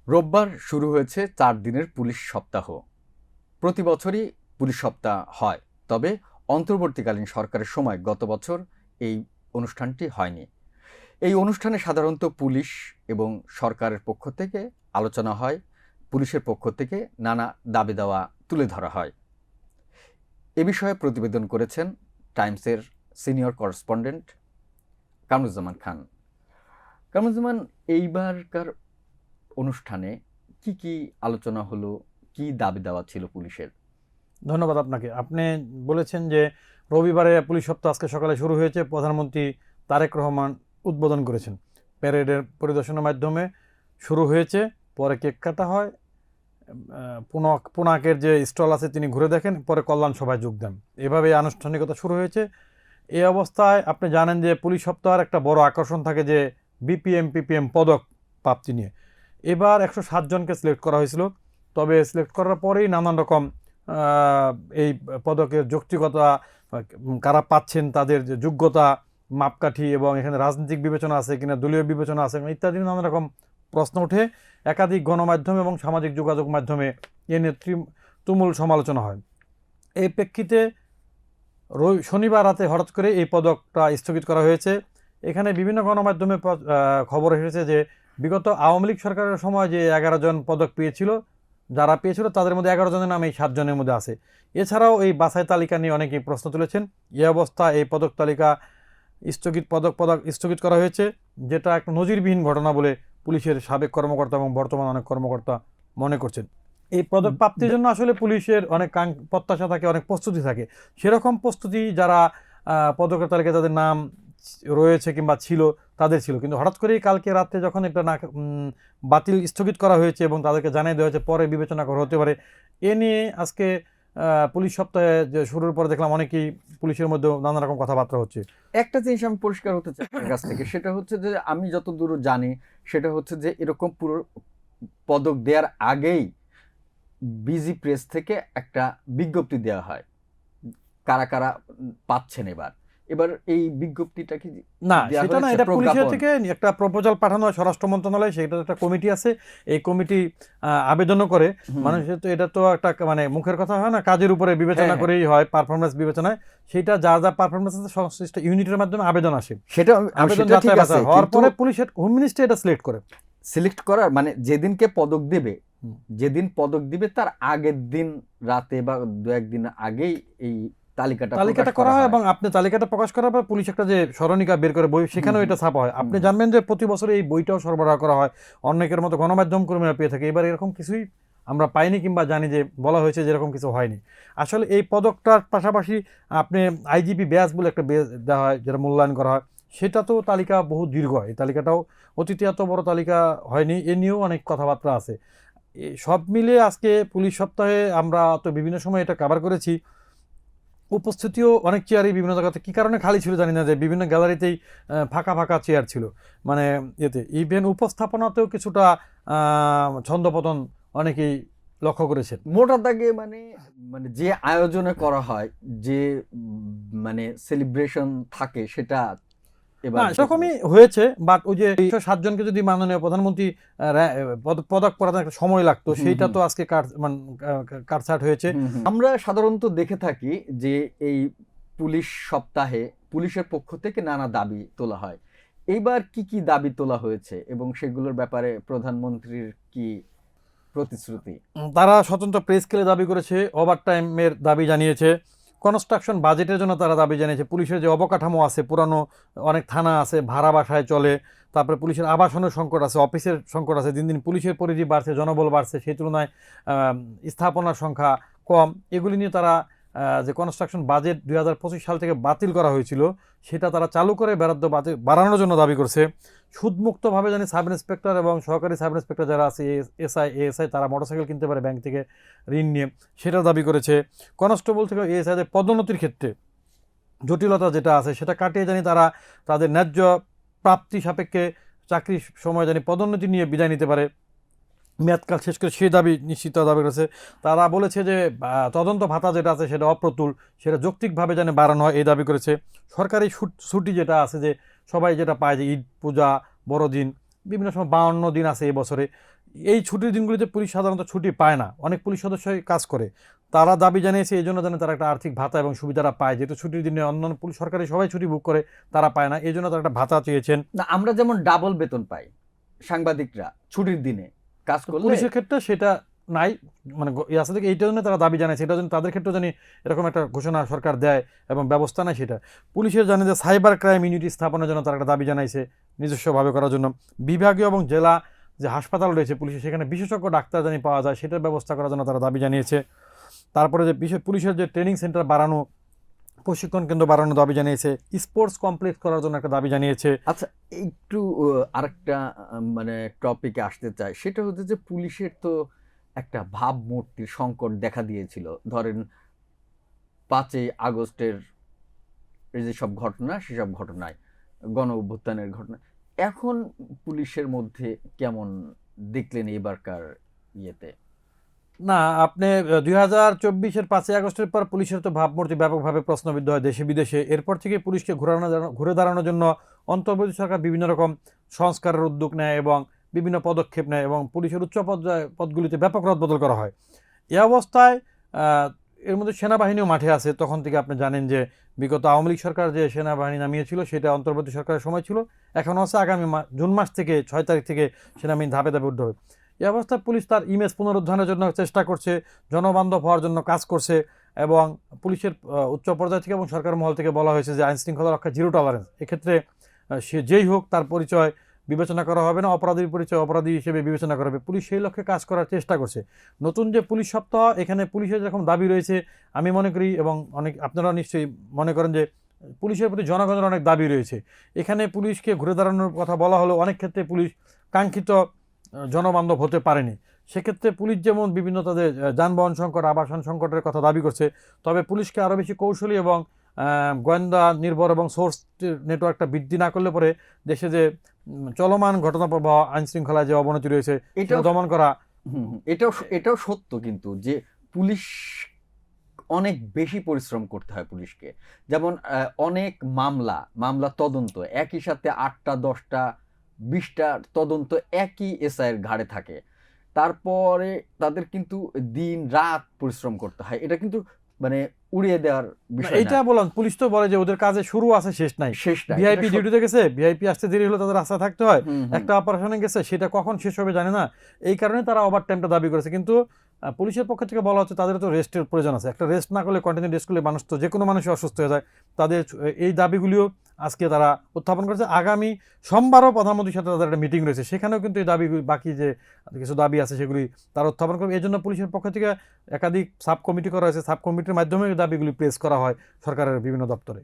রোববার শুরু হয়েছে ৪ দিনের পুলিশ সপ্তাহ। প্রতি বছরই পুলিশ সপ্তাহ হয়, তবে অন্তর্বর্তীকালীন সরকারের সময় গত বছর এই অনুষ্ঠানটি হয়নি। এই অনুষ্ঠানে সাধারণত পুলিশ এবং সরকারের পক্ষ থেকে আলোচনা হয়, পুলিশের পক্ষ থেকে নানা দাবি দাওয়া তুলে ধরা হয়। এ বিষয়ে প্রতিবেদন করেছেন টাইমসের সিনিয়র করেসপন্ডেন্ট কামরুজ্জামান খান। কামরুজ্জামান, এইবারকার অনুষ্ঠানে কি কি আলোচনা হলো, কি দাবি দেওয়া ছিল পুলিশের? ধন্যবাদ আপনাকে। আপনি বলেছেন যে রবিবারে পুলিশ সপ্তাহ আজকে সকালে শুরু হয়েছে। প্রধানমন্ত্রী তারেক রহমান উদ্বোধন করেছেন। প্যারেডের পরিদর্শনের মাধ্যমে শুরু হয়েছে, পরে কেক কাটা হয়, পুনাকের যে স্টল আছে তিনি ঘুরে দেখেন, পরে কল্যাণ সভায় যোগ দেন। এভাবে আনুষ্ঠানিকতা শুরু হয়েছে। এই অবস্থায় আপনি জানেন যে পুলিশ সপ্তাহের একটা বড় আকর্ষণ থাকে যে বিপিএম পিপিএম পদক প্রাপ্তি নিয়ে। এবার 107 জনকে সিলেক্ট করা হয়েছিল, তবে সিলেক্ট করার পরেই নানান রকম এই পদকের যৌক্তিকতা, কারা পাচ্ছেন, তাদের যে যোগ্যতা, মাপকাঠি এবং এখানে রাজনৈতিক বিবেচনা আছে কিনা, দলীয় বিবেচনা আছে ইত্যাদি নানান রকম প্রশ্ন ওঠে। একাধিক গণমাধ্যম এবং সামাজিক যোগাযোগ মাধ্যমে এ নিয়ে তুমুল সমালোচনা হয়। এই প্রেক্ষিতে শনিবার রাতে হঠাৎ করে এই পদকটা স্থগিত করা হয়েছে। এখানে বিভিন্ন গণমাধ্যমে খবর এসেছে যে বিগত আওয়ামী লীগ সরকারের সময় যে 11 জন পদক পেয়েছিল, যারা পেয়েছিল তাদের মধ্যে 11 জনের নাম এই 7 জনের মধ্যে আছে। এছাড়াও এই বাছাই তালিকা নিয়ে অনেকেই প্রশ্ন তুলেছেন। এই অবস্থা এই পদক তালিকা পদক স্থগিত করা হয়েছে, যেটা একটা নজিরবিহীন ঘটনা বলে পুলিশের সাবেক কর্মকর্তা এবং বর্তমান অনেক কর্মকর্তা মনে করছেন। এই পদক প্রাপ্তির জন্য আসলে পুলিশের অনেক প্রত্যাশা থাকে, অনেক প্রস্তুতি থাকে। সেরকম প্রস্তুতি যারা পদকের তালিকায় তাদের নাম রয়েছে কিংবা ছিল, তাদের ছিল। কিন্তু হঠাৎ করেই কালকে রাত্রে যখন এটা বাতিল স্থগিত করা হয়েছে এবং তাদেরকে জানিয়ে দেওয়া হয়েছে পরে বিবেচনা করা হতে পারে, এ নিয়ে আজকে পুলিশ সপ্তাহে যে শুরুর পরে দেখলাম অনেকেই পুলিশের মধ্যে নানা রকম কথাবার্তা হচ্ছে। একটা জিনিস আমি পরিষ্কার হতে চাই আপনার কাছ থেকে, সেটা হচ্ছে যে আমি যতদূর জানি সেটা হচ্ছে যে এরকম পুরো পদক দেওয়ার আগেই বিজি প্রেস থেকে একটা বিজ্ঞপ্তি দেওয়া হয় কারা কারা পাচ্ছেন। এবার এবার এই বিজ্ঞপ্তিটা কি না, দেয়া সেটা না, হয়েছে? এটা পুলিশের প্রজ্ঞাপন? থেকে একটা প্রপোজাল পাঠানো হয় স্বরাষ্ট্র মন্ত্রণালয়ে, সেটা একটা কমিটি আছে। এই কমিটি আবেদনও করে। মানুষের তো এটা তো একটা মানে মুখের কথা হয় না, কাজের উপরে বিবেচনা হ্যাঁ, হ্যাঁ। করেই হয়, পারফরমেন্স বিবেচনায়। সেটা যা যা পারফরমেন্স আছে সংশ্লিষ্ট ইউনিটের মাধ্যমে আবেদন আসে। সেটা আবেদন সেটা ঠিক যাচাই আছে, বাছাই হওয়ার কিন্তু পরে পুলিশের হোম মিনিস্ট্রি এটা সিলেক্ট করে। সিলেক্ট করার মানে যেদিনকে পদক দেবে, হুম। যেদিন পদক দিবে তার আগের দিন রাতে বা দু একদিন আগেই এই তালিকাটা প্রকাশ করা হয় হয়। এবং আপনি তালিকাটা প্রকাশ করার পর পুলিশ একটা যে স্মরণিকা বের করে বই, সেখানেও এটা ছাপা হয়। আপনি জানবেন যে প্রতি বছর এই বইটাও সরবরাহ করা হয়, অনেকের মতো গণমাধ্যম কর্মীরা পেয়ে থাকে। এবার এরকম কিছুই আমরা পাইনি কিংবা জানি যে বলা হয়েছে যে এরকম কিছু হয়নি। আসলে এই পদকটার পাশাপাশি আপনি আইজিপি ব্যাজ বলে একটা ব্যাজ দেওয়া হয়, যেটা মূল্যায়ন করা হয়। সেটা তো তালিকা বহু দীর্ঘ, এই তালিকাটাও অতীতে এত বড় তালিকা হয়নি। এ নিয়েও অনেক কথাবার্তা আছে। সব মিলে আজকে পুলিশ সপ্তাহে আমরা তো বিভিন্ন সময় এটা কভার করেছি। উপস্থিতিও অনেক চেয়ারই বিভিন্ন জায়গাতে কী কারণে খালি ছিল জানি না, যে বিভিন্ন গ্যালারিতেই ফাঁকা ফাঁকা চেয়ার ছিল। মানে এতে ইভেন উপস্থাপনাতেও কিছুটা ছন্দপতন অনেকেই লক্ষ্য করেছেন। মোটা দাগে মানে মানে যে আয়োজনে করা হয়, যে মানে সেলিব্রেশন থাকে সেটা না, এবার সেরকমই হয়েছে। বাট ওই যে 7 জনকে যদি মাননীয় প্রধানমন্ত্রী পদক পরাতে একটা সময় লাগতো, সেইটা তো আজকে কাটছাট হয়েছে। আমরা সাধারণত দেখে থাকি যে এই পুলিশ সপ্তাহে পুলিশের পক্ষ থেকে নানা দাবি তোলা হয়। এইবার কি কি দাবি তোলা হয়েছে এবং সেগুলোর ব্যাপারে প্রধানমন্ত্রীর কি প্রতিশ্রুতি? তারা স্বতন্ত্র প্রে স্কেলে দাবি করেছে, ওভারটাইমের দাবি জানিয়েছে, কনস্ট্রাকশন বাজেটের জন্য তারা দাবি জানিয়েছে, পুলিশের যে অবকাঠামো আছে, পুরানো অনেক থানা আছে, ভাড়া বাসায় চলে, তারপরে পুলিশের আবাসনের সংকট আছে, অফিসের সংকট আছে, দিন দিন পুলিশের পরিধি বাড়ছে, জনবল বাড়ছে, সেই তুলনায় স্থাপনার সংখ্যা কম। এগুলি নিয়ে তারা যে কনস্ট্রাকশন বাজেট 2025 সাল থেকে বাতিল করা হয়েছিল, সেটা তারা চালু করে বরাদ্দ বাড়ানোর জন্য দাবি করছে। সুদমুক্তভাবে জানি সাব ইন্সপেক্টর এবং সহকারী সাব ইন্সপেক্টর যারা আছে, এএসআই, তারা মোটরসাইকেল কিনতে পারে ব্যাংক থেকে ঋণ নিয়ে, সেটা দাবি করেছে। কনস্টেবল থেকে এএসআইদের পদোন্নতির ক্ষেত্রে জটিলতা যেটা আছে সেটা কাটিয়ে জানি তারা তাদের ন্যায্য প্রাপ্তি সাপেক্ষে চাকরির সময় জানি পদোন্নতি নিয়ে বিদায় নিতে পারে, মেয়াদকাল শেষ করে, সেই দাবি নিশ্চিত দাবি করেছে। তারা বলেছে যে তদন্ত ভাতা যেটা আছে সেটা অপ্রতুল, সেটা যৌক্তিকভাবে যেন বাড়ানো হয়, এই দাবি করেছে। সরকারি ছুটি যেটা আছে, যে সবাই যেটা পায়, যে ঈদ, পূজা, বড়দিন, বিভিন্ন সময় 52 দিন আছে এই বছরে। এই ছুটির দিনগুলিতে পুলিশ সাধারণত ছুটি পায় না, অনেক পুলিশ সদস্যই কাজ করে। তারা দাবি জানিয়েছে এই জন্য যেন তারা একটা আর্থিক ভাতা এবং সুবিধাটা পায়, যেহেতু ছুটির দিনে অন্যান্য পুলিশ সরকারি সবাই ছুটি বুক করে, তারা পায় না, এই জন্য তারা একটা ভাতা চেয়েছেন। না, আমরা যেমন ডাবল বেতন পাই সাংবাদিকরা ছুটির দিনে কাজ করলে, পুলিশের ক্ষেত্রে সেটা নাই, মানে আছে থেকে এইটার জন্য তারা দাবি জানাইছে, এটার জন্য তাদের ক্ষেত্রে জানি এরকম একটা ঘোষণা সরকার দেয় এবং ব্যবস্থা নেয় সেটা। পুলিশের জানে যে সাইবার ক্রাইম ইউনিটি স্থাপনের জন্য তারা একটা দাবি জানাইছে নিজস্বভাবে করার জন্য। বিভাগীয় এবং জেলা যে হাসপাতাল রয়েছে পুলিশের, সেখানে বিশেষজ্ঞ ডাক্তার জানি পাওয়া যায়, সেটার ব্যবস্থা করার জন্য তারা দাবি জানিয়েছে। তারপরে যে পুলিশের যে ট্রেনিং সেন্টার বাড়ানো, প্রশিক্ষণ কেন্দ্র বাড়ানোর দাবি জানিয়েছে, স্পোর্টস কমপ্লেক্স করার জন্য একটা দাবি জানিয়েছে। আচ্ছা, একটু আরেকটা মানে টপিকে আসতে চাই, সেটা হচ্ছে যে পুলিশের তো একটা ভাবমূর্তির সংকট দেখা দিয়েছিল। ধরেন 5ই আগস্টের এই যেসব ঘটনা, সেসব ঘটনায়, গণ অভ্যুত্থানের ঘটনা, এখন পুলিশের মধ্যে কেমন দেখলেন এবারকার ইয়েতে? না, আপনি 2024-এর 5ই আগস্টের পর পুলিশের তো ভাবমূর্তি ব্যাপকভাবে প্রশ্নবিদ্ধ হয় দেশে বিদেশে। এরপর থেকে পুলিশকে ঘুরে দাঁড়ানোর জন্য অন্তর্বর্তী সরকার বিভিন্ন রকম সংস্কারের উদ্যোগ নেয় এবং বিভিন্ন পদক্ষেপ নেয় এবং পুলিশের উচ্চ পদগুলিতে ব্যাপক রদবদল করা হয়। এ অবস্থায় এর মধ্যে সেনাবাহিনীও মাঠে আছে। তখন থেকে আপনি জানেন যে বিগত আওয়ামী লীগ সরকার যে সেনাবাহিনী নামিয়েছিল সেটা অন্তর্বর্তী সরকারের সময় ছিল, এখনও আছে। আগামী জুন মাস থেকে 6 তারিখ থেকে সেনাবাহিনী ধাপে ধাপে উঠতে হবে। এই অবস্থায় পুলিশ তার ইমেজ পুনরুদ্ধারের জন্য চেষ্টা করছে, জনবান্ধব হওয়ার জন্য কাজ করছে এবং পুলিশের উচ্চ পর্যায় থেকে এবং সরকার মহল থেকে বলা হয়েছে যে আইন শৃঙ্খলা রক্ষা জিরো টলারেন্স। এক্ষেত্রে সে যেই হোক তার পরিচয় বিবেচনা করা হবে না, অপরাধীর পরিচয় অপরাধী হিসেবে বিবেচনা করা হবে। পুলিশ সেই লক্ষ্যে কাজ করার চেষ্টা করছে। নতুন যে পুলিশ সপ্তাহ, এখানে পুলিশের যেরকম দাবি রয়েছে, আমি মনে করি এবং অনেক আপনারা নিশ্চয়ই মনে করেন যে পুলিশের প্রতি জনগণের অনেক দাবি রয়েছে। এখানে পুলিশকে ঘুরে দাঁড়ানোর কথা বলা হলো, অনেক ক্ষেত্রে পুলিশ কাঙ্ক্ষিত জনবান্ধব হতে পারেনি। সেক্ষেত্রে পুলিশ যেমন বিভিন্ন তাদের যানবাহন সংকট, আবাসন সংকটের কথা দাবি করছে, তবে পুলিশকে আরও বেশি কৌশলী এবং গোয়েন্দা নির্ভর এবং সোর্স নেটওয়ার্কটা বৃদ্ধি না করলে পরে দেশে যে চলমান ঘটনা প্রবাহ, আইন শৃঙ্খলায় যে অবনতি রয়েছে এটা দমন করা। এটাও সত্য কিন্তু যে পুলিশ অনেক বেশি পরিশ্রম করতে হয় পুলিশকে। যেমন অনেক মামলা তদন্ত একই সাথে 8টা 10টা 20টা তদন্ত একই এসআইয়ের ঘাড়ে থাকে। তারপরে তাদের কিন্তু দিন রাত পরিশ্রম করতে হয়। এটা কিন্তু মানে উড়িয়ে দেওয়ার বিষয় না। এটা বললাম, পুলিশ তো বলে যে ওদের কাজে শুরু আছে শেষ নাই। ভিআইপি ডিউটিতে গেছে, ভিআইপি আসতে দেরি হলো তাদের রাস্তায় থাকতে হয়, একটা অপারেশনে গেছে, সেটা কখন শেষ হবে জানে না। এই কারণে তারা ওভার টাইমটা দাবি করেছে। কিন্তু পুলিশের পক্ষ থেকে বলা হচ্ছে তাদের তো রেস্টের প্রয়োজন আছে। একটা রেস্ট না করলে, কন্টিনিউ রেস্ট করলে মানুষ তো যে কোনো মানুষই অসুস্থ হয়ে যায়। তাদের এই দাবিগুলিও আজকে তারা উত্থাপন করেছে। আগামী সোমবারও প্রধানমন্ত্রীর সাথে তাদের একটা মিটিং রয়েছে, সেখানেও কিন্তু এই দাবিগুলি, বাকি যে কিছু দাবি আছে সেগুলি তারা উত্থাপন করবে। এই জন্য পুলিশের পক্ষ থেকে একাধিক সাব কমিটি করা হয়েছে, সাব কমিটির মাধ্যমে দাবিগুলি প্রেস করা হয় সরকারের বিভিন্ন দপ্তরে।